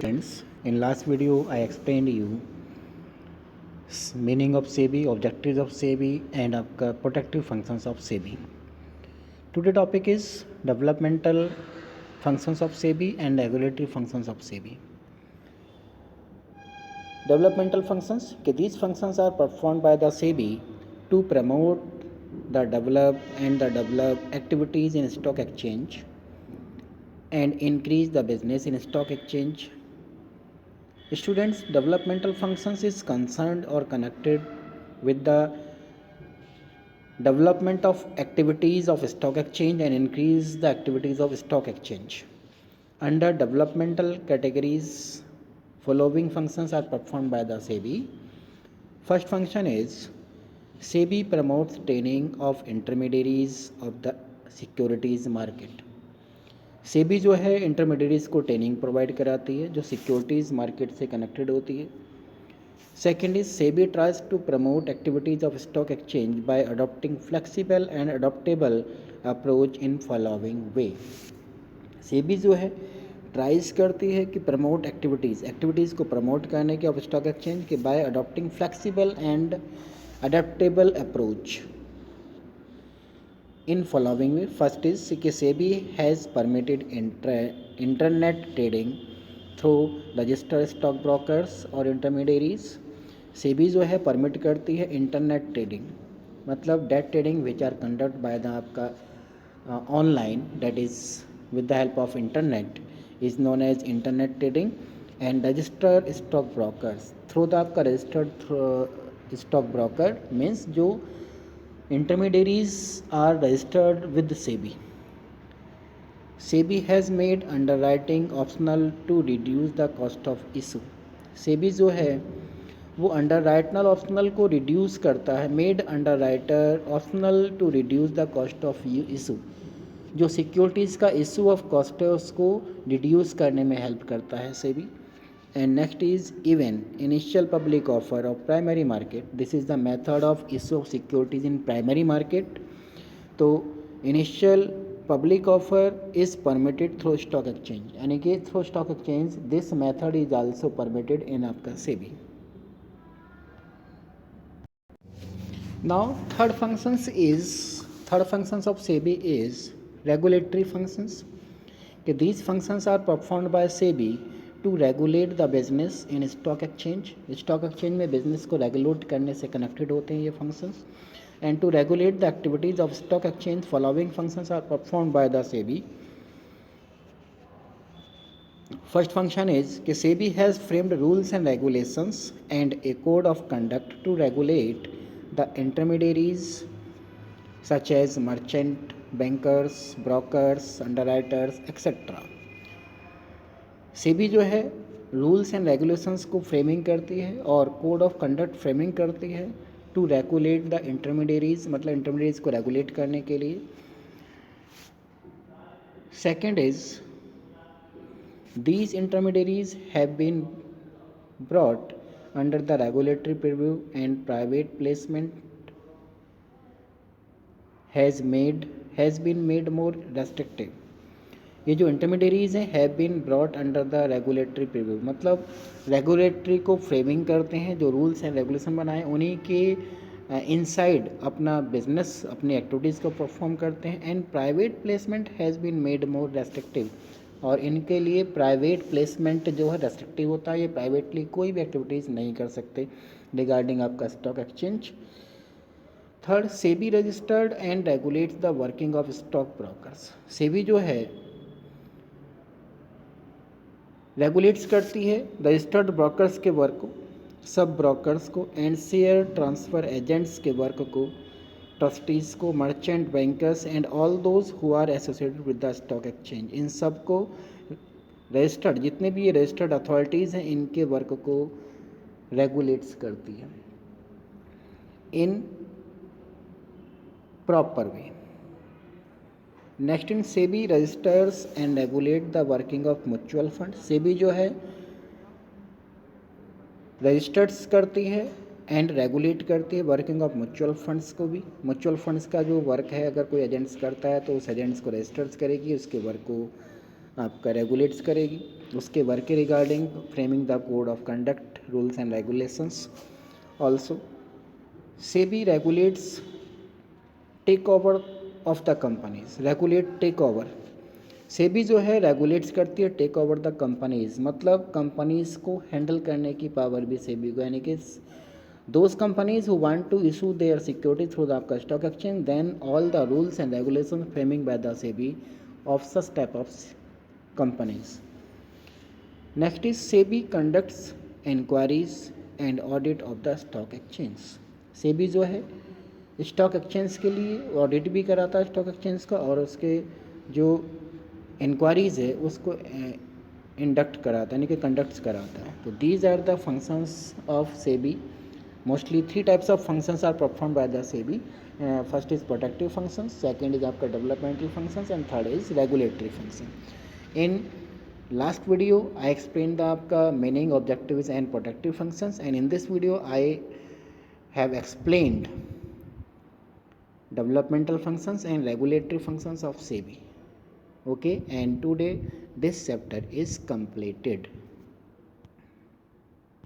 Friends, in last video I explained you meaning of SEBI, objectives of SEBI and protective functions of SEBI. Today topic is developmental functions of SEBI and regulatory functions of SEBI. Developmental functions, these functions are performed by the SEBI to promote the develop activities in stock exchange and increase the business in stock exchange. Students, developmental functions is concerned or connected with the development of activities of stock exchange and increase the activities of stock exchange. Under developmental categories, following functions are performed by the SEBI. First function is SEBI promotes training of intermediaries of the securities market. SEBI जो है intermediates को training provide कराती है जो securities market से connected होती है. Second is SEBI tries to promote activities of stock exchange by adopting flexible and adoptable approach in following way. SEBI जो है ट्राइज करती है कि प्रमोट एक्टिविटीज़ को प्रमोट करने के ऑफ स्टॉक एक्सचेंज के by adopting flexible and adoptable approach in following way. First is कि SEBI has permitted internet trading through registered stock brokers और intermediaries. SEBI जो है परमिट करती है इंटरनेट ट्रेडिंग, मतलब that trading which are conduct by the आपका online, that is with the help of internet is known as internet trading. And registered stock brokers through the आपका registered stock broker means जो intermediaries are registered with SEBI. SEBI has made underwriting optional to reduce the cost of issue. SEBI जो है वो अंडरराइटनल optional को reduce करता है, made underwriter optional to reduce the cost of issue. जो securities का issue of cost है उसको रिड्यूस करने में हेल्प करता है SEBI. And next is even initial public offer of primary market. This is the method of issue of securities in primary market. तो initial public offer is permitted through stock exchange, यानी कि through stock exchange this method is also permitted in आपका SEBI. Now third functions of SEBI is regulatory functions. These functions are performed by SEBI to regulate the business in stock exchange. Stock exchange में business को regulate करने से connected होते हैं ये functions. And to regulate the activities of stock exchange following functions are performed by the SEBI. First function is कि SEBI has framed rules and regulations and a code of conduct to regulate the intermediaries such as merchant, bankers, brokers, underwriters etcetera. SEBI जो है rules and regulations को framing करती है और code of conduct framing करती है to regulate the intermediaries, मतलब intermediaries को रेगुलेट करने के लिए. Second is these intermediaries have been brought under the regulatory preview and private placement has been made more restrictive. ये जो इंटरमीडियरीज हैं have been brought under the regulatory preview, मतलब regulatory को फ्रेमिंग करते हैं, जो रूल्स एंड रेगुलेशन बनाए उन्हीं के इनसाइड अपना बिजनेस, अपनी एक्टिविटीज़ को परफॉर्म करते हैं. And private placement has been made more restrictive, और इनके लिए प्राइवेट प्लेसमेंट जो है रेस्ट्रिक्टिव होता है. ये प्राइवेटली कोई भी एक्टिविटीज़ नहीं कर सकते रिगार्डिंग आपका stock exchange. Third, SEBI registered and regulates the working of stock brokers. SEBI जो है रेगुलेट्स करती है रजिस्टर्ड ब्रोकर्स के वर्क को, सब ब्रोकर्स को, एंड शेयर ट्रांसफ़र एजेंट्स के वर्क को, ट्रस्टीज़ को, merchant, bankers and all those who are associated with the stock exchange. इन सब को रजिस्टर्ड, जितने भी ये रजिस्टर्ड अथॉरिटीज़ हैं, इनके वर्क को रेगुलेट्स करती है in proper way. Next in SEBI registers and regulate the working of mutual fund. SEBI जो है रजिस्टर्स करती है एंड रेगुलेट करती है वर्किंग ऑफ म्यूचुअल फंड्स को भी. म्यूचुअल फंड्स का जो वर्क है अगर कोई एजेंट्स करता है तो उस एजेंट्स को रजिस्टर्स करेगी, उसके वर्क को आपका रेगुलेट्स करेगी. उसके वर्क के regarding framing the code of conduct rules and regulations. Also SEBI regulates takeover of the companies. Regulate takeover, SEBI जो है रेगुलेट्स करती है टेक ओवर द कंपनीज, मतलब कंपनीज को हैंडल करने की पावर भी सेबी को, यानी कि those companies who want to issue their security through the आपका stock exchange, then all the rules and regulations framing by the SEBI of such type of companies. Next is SEBI conducts inquiries and audit of the stock exchange. SEBI जो है stock exchange के लिए audit भी कराता है stock exchange का, और उसके जो इंक्वायरीज़ है उसको इंडक्ट कराता है, यानी कि कंडक्ट्स कराता है. तो these are the functions of SEBI. Mostly 3 types of functions are performed by the SEBI. First is protective functions, second is आपका developmental functions, and third is regulatory function. In last video I explained the आपका meaning, objectives and protective functions, and in this video I have explained developmental functions and regulatory functions of SEBI. Okay, and today this chapter is completed.